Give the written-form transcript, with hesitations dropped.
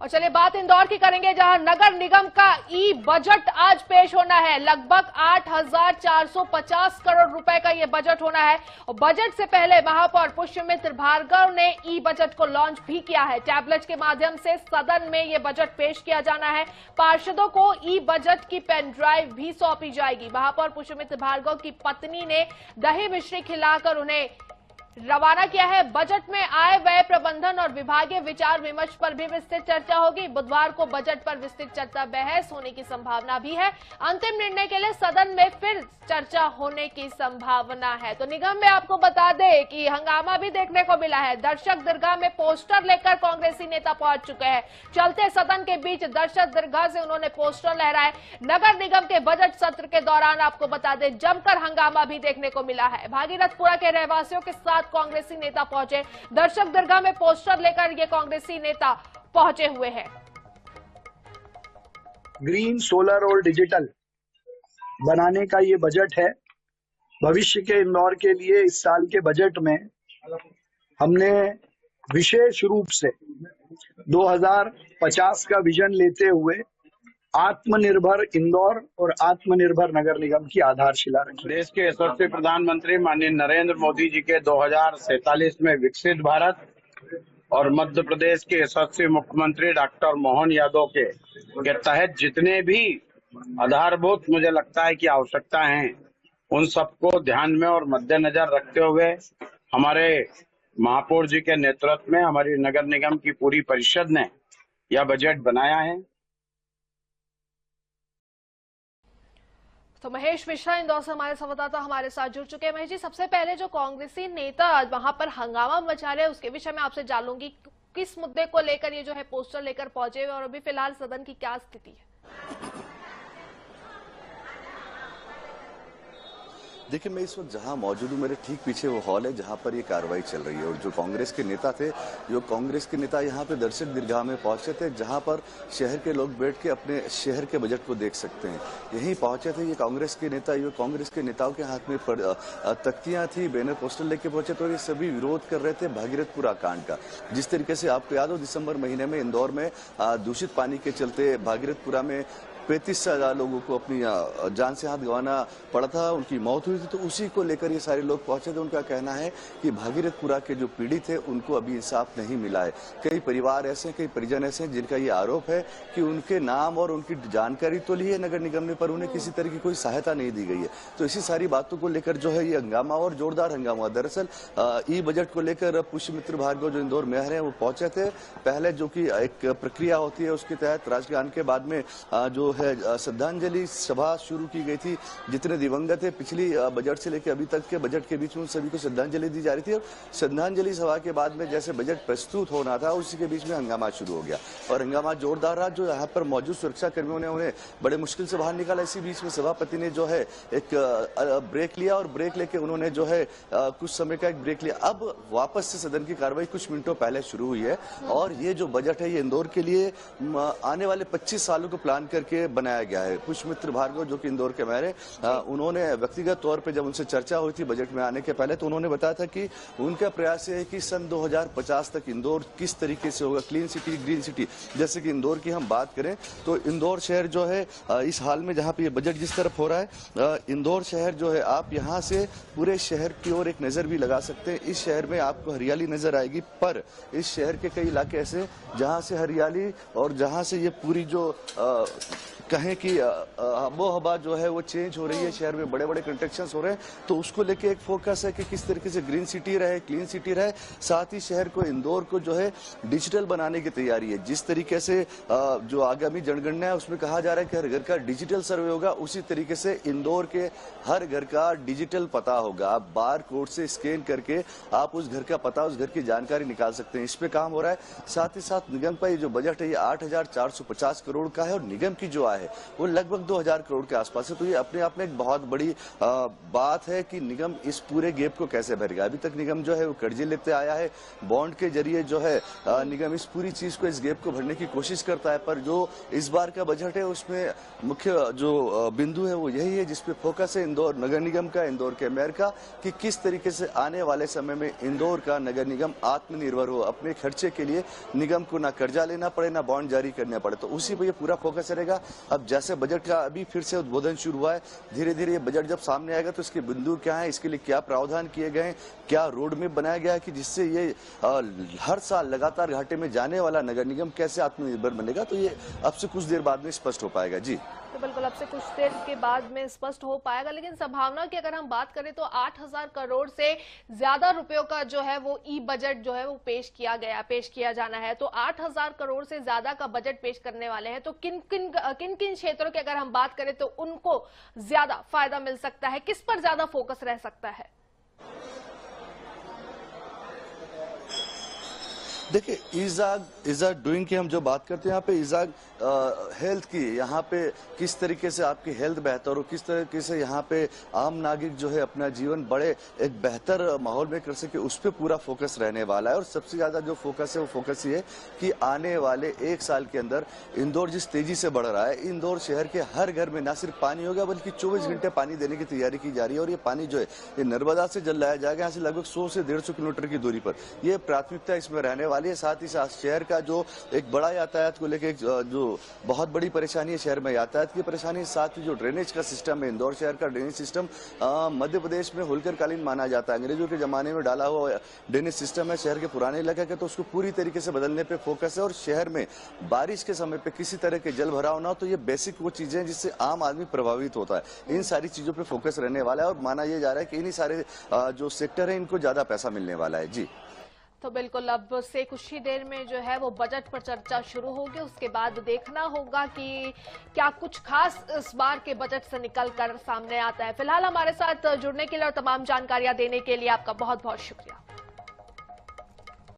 और चलिए बात इंदौर की करेंगे, जहां नगर निगम का ई बजट आज पेश होना है। लगभग 8,450 करोड़ रुपए का ये बजट होना है। और बजट से पहले महापौर पुष्यमित्र भार्गव ने ई बजट को लॉन्च भी किया है। टैबलेट के माध्यम से सदन में ये बजट पेश किया जाना है। पार्षदों को ई बजट की पेन ड्राइव भी सौंपी जाएगी। महापौर पुष्यमित्र भार्गव की पत्नी ने दही मिश्री खिलाकर उन्हें रवाना किया है। बजट में आय व्यय प्रबंधन और विभागीय विचार विमर्श पर भी विस्तृत चर्चा होगी। बुधवार को बजट पर विस्तृत चर्चा बहस होने की संभावना भी है। अंतिम निर्णय के लिए सदन में फिर चर्चा होने की संभावना है। तो निगम में आपको बता दें कि हंगामा भी देखने को मिला है। दर्शक दरगाह में पोस्टर लेकर कांग्रेसी नेता पहुंच चुके हैं। चलते सदन के बीच दर्शक दरगाह से उन्होंने पोस्टर लहराए। नगर निगम के बजट सत्र के दौरान आपको बता दें जमकर हंगामा भी देखने को मिला है। भागीरथपुरा के रहवासियों के साथ कांग्रेसी नेता पहुंचे। दर्शक दरगाह में पोस्टर लेकर ये कांग्रेसी नेता पहुंचे हुए हैं। ग्रीन, सोलर और डिजिटल बनाने का ये बजट है। भविष्य के इंदौर के लिए इस साल के बजट में हमने विशेष रूप से 2050 का विजन लेते हुए आत्मनिर्भर इंदौर और आत्मनिर्भर नगर निगम की आधारशिला रखी। देश के यशस्वी प्रधानमंत्री माननीय नरेंद्र मोदी जी के 2047 में विकसित भारत और मध्य प्रदेश के यशस्वी मुख्यमंत्री डॉक्टर मोहन यादव के तहत जितने भी आधारभूत मुझे लगता है कि आवश्यकता है, उन सबको ध्यान में और मद्देनजर रखते हुए हमारे महापौर जी के नेतृत्व में हमारी नगर निगम की पूरी परिषद ने यह बजट बनाया है। तो महेश मिश्रा इंदौर से हमारे संवाददाता हमारे साथ जुड़ चुके हैं। महेश जी, सबसे पहले जो कांग्रेसी नेता वहां पर हंगामा मचा रहे हैं उसके विषय में आपसे जान लूंगी, किस मुद्दे को लेकर ये जो है पोस्टर लेकर पहुंचे हुए और अभी फिलहाल सदन की क्या स्थिति है? देखिए, मैं इस वक्त जहां मौजूद हूं, मेरे ठीक पीछे वो हॉल है जहां पर ये कार्रवाई चल रही है। और जो कांग्रेस के नेता यहां पे दर्शक दीर्घा में पहुंचे थे, जहां पर शहर के लोग बैठ के अपने शहर के बजट को देख सकते हैं। यहीं पहुंचे थे ये कांग्रेस के नेता। ये कांग्रेस के नेताओं के हाथ में तख्तियां थी, बैनर पोस्टर लेके पहुंचे। तो ये सभी विरोध कर रहे थे भागीरथपुरा कांड का। जिस तरीके से आपको याद हो, दिसंबर महीने में इंदौर में दूषित पानी के चलते भागीरथपुरा में 35,000 लोगों को अपनी जान से हाथ गंवाना पड़ा था, उनकी मौत हुई थी। तो उसी को लेकर ये सारे लोग पहुंचे थे। उनका कहना है कि भागीरथपुरा के जो पीड़ित थे उनको अभी इंसाफ नहीं मिला है। कई परिवार ऐसे, कई परिजन ऐसे हैं जिनका ये आरोप है कि उनके नाम और उनकी जानकारी तो ली है नगर निगम ने, पर उन्हें किसी तरह की कोई सहायता नहीं दी गई है। तो इसी सारी बातों को लेकर जो है ये हंगामा और जोरदार हंगामा। दरअसल ई बजट को लेकर पुष्यमित्र भार्गव जो इंदौर मेयर है वो पहुंचे थे। पहले जो की एक प्रक्रिया होती है उसके तहत राजगान के बाद में जो है श्रद्धांजलि सभा शुरू की गई थी। जितने दिवंगत है पिछली बजट से लेकर अभी तक के बजट के बीच में सभी को श्रद्धांजलि दी जा रही थी। और श्रद्धांजलि सभा के बाद में जैसे बजट प्रस्तुत होना था उसी के बीच में हंगामा शुरू हो गया और हंगामा जोरदार रहा। जो यहाँ पर मौजूद सुरक्षा कर्मियों ने उन्हें बड़े मुश्किल से बाहर निकाला। इसी बीच में सभापति ने जो है एक ब्रेक लिया और ब्रेक लेके उन्होंने जो है कुछ समय का एक ब्रेक लिया। अब वापस से सदन की कार्रवाई कुछ मिनटों पहले शुरू हुई है। और ये जो बजट है ये इंदौर के लिए आने वाले 25 सालों को प्लान करके बनाया गया है। पुष्यमित्र भार्गव जो कि इंदौर के मेयर है, उन्होंने व्यक्तिगत तौर पे जब उनसे चर्चा हुई थी बजट में आने के पहले, तो उन्होंने बताया था कि उनका प्रयास है कि सन 2050 तक इंदौर किस तरीके से होगा, क्लीन सिटी, ग्रीन सिटी। जैसे कि इंदौर की हम बात करें तो इंदौर शहर जो है इस हाल में जहाँ पे ये बजट जिस तरफ हो रहा है, इंदौर शहर जो है आप यहाँ से पूरे शहर की ओर एक नजर भी लगा सकते हैं। इस शहर में आपको हरियाली नजर आएगी, पर इस शहर के कई इलाके ऐसे जहाँ से हरियाली और जहाँ से ये पूरी जो कहें कि आबो हवा जो है वो चेंज हो रही है, शहर में बड़े बड़े कंस्ट्रक्शन हो रहे हैं। तो उसको लेके एक फोकस है कि किस तरीके से ग्रीन सिटी रहे, क्लीन सिटी रहे। साथ ही शहर को, इंदौर को जो है डिजिटल बनाने की तैयारी है। जिस तरीके से जो आगामी जनगणना है उसमें कहा जा रहा है कि हर घर का डिजिटल सर्वे होगा, उसी तरीके से इंदौर के हर घर का डिजिटल पता होगा। आप बार कोड से स्कैन करके आप उस घर का पता, उस घर की जानकारी निकाल सकते हैं। इस पे काम हो रहा है। साथ ही साथ निगम का ये जो बजट है ये 8,450 करोड़ का है और निगम की जो जो आया है वो लगभग 2000 करोड़ के आसपास है। तो ये अपने आप में एक बहुत बड़ी बात है कि निगम इस पूरे गैप को कैसे भरेगा। अभी तक निगम जो है वो कर्जे लेते आया है, बॉन्ड के जरिए जो है निगम इस पूरी चीज को, इस गैप को भरने की कोशिश करता है। पर जो इस बार का बजट है उसमें मुख्य जो बिंदु है वो यही है जिसपे फोकस है इंदौर नगर निगम का, इंदौर के मेयर का, कि किस तरीके से आने वाले समय में इंदौर का नगर निगम आत्मनिर्भर हो, अपने खर्चे के लिए निगम को ना कर्जा लेना पड़े ना बॉन्ड जारी करने पड़े। तो उसी पर ये पूरा फोकस रहेगा। अब जैसे बजट का अभी फिर से उद्बोधन शुरू हुआ है, धीरे धीरे ये बजट जब सामने आएगा तो इसके बिंदु क्या है, इसके लिए क्या प्रावधान किए गए हैं, क्या रोड मैप बनाया गया है कि जिससे ये हर साल लगातार घाटे में जाने वाला नगर निगम कैसे आत्मनिर्भर बनेगा। तो ये अब से कुछ देर बाद में स्पष्ट हो पाएगा। जी तो बिल्कुल अब से कुछ देर के बाद में स्पष्ट हो पाएगा। लेकिन संभावना की अगर हम बात करें तो 8000 करोड़ से ज्यादा रुपयों का जो है वो ई बजट जो है वो पेश किया जाना है। तो 8000 करोड़ से ज्यादा का बजट पेश करने वाले हैं। तो किन किन क्षेत्रों की अगर हम बात करें तो उनको ज्यादा फायदा मिल सकता है, किस पर ज्यादा फोकस रह सकता है? देखिए, ईज़ डूइंग की हम जो बात करते हैं यहाँ पे ईज़ाग हेल्थ की, यहाँ पे किस तरीके से आपकी हेल्थ बेहतर हो, किस तरीके से यहाँ पे आम नागरिक जो है अपना जीवन बड़े एक बेहतर माहौल में कर सके, उस पर पूरा फोकस रहने वाला है। और सबसे ज्यादा जो फोकस है वो फोकस ये है कि आने वाले 1 साल के अंदर इंदौर जिस तेजी से बढ़ रहा है, इंदौर शहर के हर घर में ना सिर्फ पानी होगा बल्कि 24 घंटे पानी देने की तैयारी की जा रही है। और ये पानी जो है ये नर्मदा से जल लाया जाएगा, यहाँ से लगभग 100 से 150 किलोमीटर की दूरी पर। ये प्राथमिकता इसमें रहने वाली है। साथ ही साथ शहर का जो एक बड़ा यातायात को लेकर जो बहुत बड़ी परेशानी है शहर में, यातायात की परेशानी, साथ ही जो ड्रेनेज का सिस्टम है, इंदौर शहर का ड्रेनेज सिस्टम मध्य प्रदेश में होलकर कालीन माना जाता है। अंग्रेजों के जमाने में डाला हुआ ड्रेनेज सिस्टम है शहर के पुराने इलाके का, तो उसको पूरी तरीके से बदलने पे फोकस है। और शहर में बारिश के समय पे किसी तरह के जल भराव ना हो, तो ये बेसिक वो चीजें हैं जिससे आम आदमी प्रभावित होता है। इन सारी चीजों पे फोकस रहने वाला है और माना यह जा रहा है कि इन्हीं सारे जो सेक्टर है इनको ज्यादा पैसा मिलने वाला है। जी तो बिल्कुल अब से कुछ ही देर में जो है वो बजट पर चर्चा शुरू होगी। उसके बाद देखना होगा कि क्या कुछ खास इस बार के बजट से निकल कर सामने आता है। फिलहाल हमारे साथ जुड़ने के लिए और तमाम जानकारियां देने के लिए आपका बहुत बहुत शुक्रिया।